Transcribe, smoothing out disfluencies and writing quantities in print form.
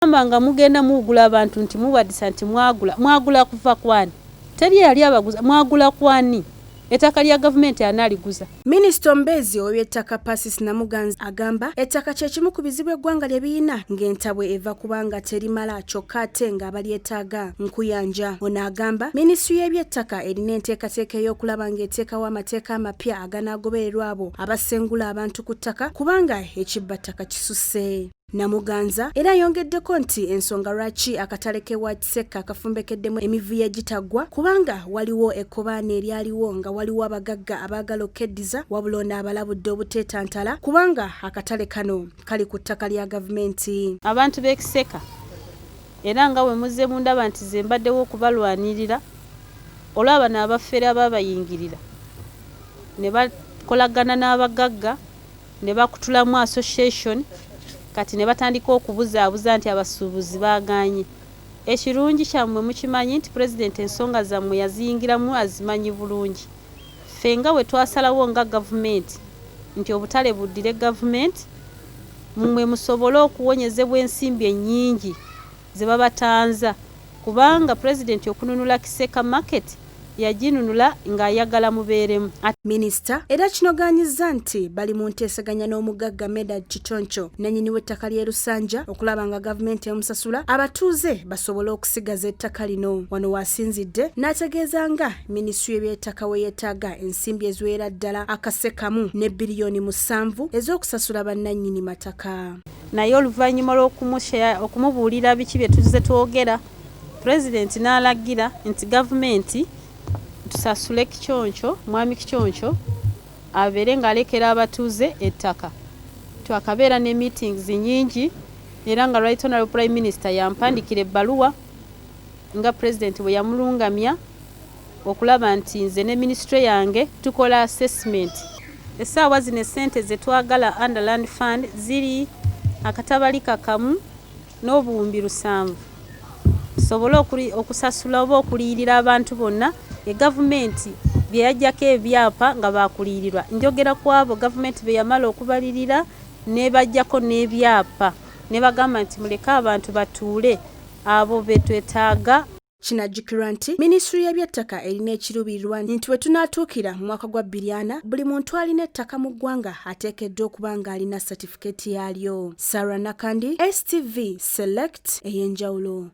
Nga mugenda mugula abantu nti muwadisa nti mwagula kuva kwani teri yali abaguza mwagula kwani ettaka lya gavumenti analiguza. Minisita Ombezi ow'ettaka Pacis Namuganza agamba ettaka kye kimu ku bizibu eggwanga lye birina ng'entabwe eva kubanga terimala kyokka ate nga balyetaaga nkuyanja. Ono agamba minisitule y'ebyettaka erina enteekateeka ey'okulaba ng'eteekawo amateeka amapya aganaagobererwa abo abasengula abantu ku ttaka kubanga ekibbattaka kisusse. Namuganza era yongeddeko nti ensonga lwaki akatale k'ewa Kiseka akafumbekeddemu emivuyo egitaggwa kubanga waliwo ekkobaane eryaliwo nga waliwo abagagga abaagala okkeddiza wabula abalabudde obuteetantala kubanga akatale kano kali ku ttaka lya gavumenti. Abantu b'e Kiseka era nga bwe muzze mundaba nti ze mbaddewo okubalwanirira olwaba n'abafere ababayingirira ne bakolagana n'abagagga ne bakutulamu association kati ne batandika okubuzaabuza nti abasuubuzi baaganye. Ekirungi kyammwe mukimanyi nti pulezidenti ensonga zammwe yaziyingiramu azimanyi bulungi. Ffe nga bwe twasalawo nga gavumenti nti obutale buddire gavumenti mmwe musobole okuwonyezebwa ensimbi ennyingi ze babatanza kubanga pulezidenti okununula Kiseka market yaginunula ng'ayagala mubeeremu. Minisita era kinogaanyizza nti bali mu nteesaganya n'omugagga Medard Kitoncho nannyini w'ettaka ly'e Lusanja okulaba nga gavumenti emusasula abatuuze basobole okusigaza ettaka lino. Wano waasinzidde n'ategeeza nga minisitule y'eby'ettaka we yeetaaga ensimbi eziwera ddala akase kamu ne biliyooni 7 ez'okusasula bannannyini mataka. Naye oluvannyuma lw'okumubuulira biki bye tuzze twogera, pulezidenti n'alagira nti gavumenti tusasule Kichoncho, mwami Kichoncho abeere ng'alekera abatuuze ettaka. Twakabeera ne meetings nyingi era nga Right Honorable Prime Minister yampandikira ebbaluwa nga President bwe yamulungamya okulaba nti nze ne ministry yange tukola assessment. Essaawa zino ssente ze twagala Underland Fund ziri akatabali kakamu n'obuwumbi 7. Sobola okusasula oba okuliyirira abantu bonna gavumenti bye yajjako ebyapa nga baakuliyirirwa. Njogera ku abo gavumenti be yamala okubalirira ne bajjako n'ebyapa ne bagamba nti muleke abantu batuule abo be twetaaga. Kinajjukirwa nti minisitule y'ebyettaka erina ekiruubirirwa nti we tunaatuukira mu mwaka gwa 2040 buli muntu alina ettaka mu ggwanga ateekeddwa okuba ng'alina satifikeeti yaalyo. Sarah Nakandi, STV Select ey'enjawulo.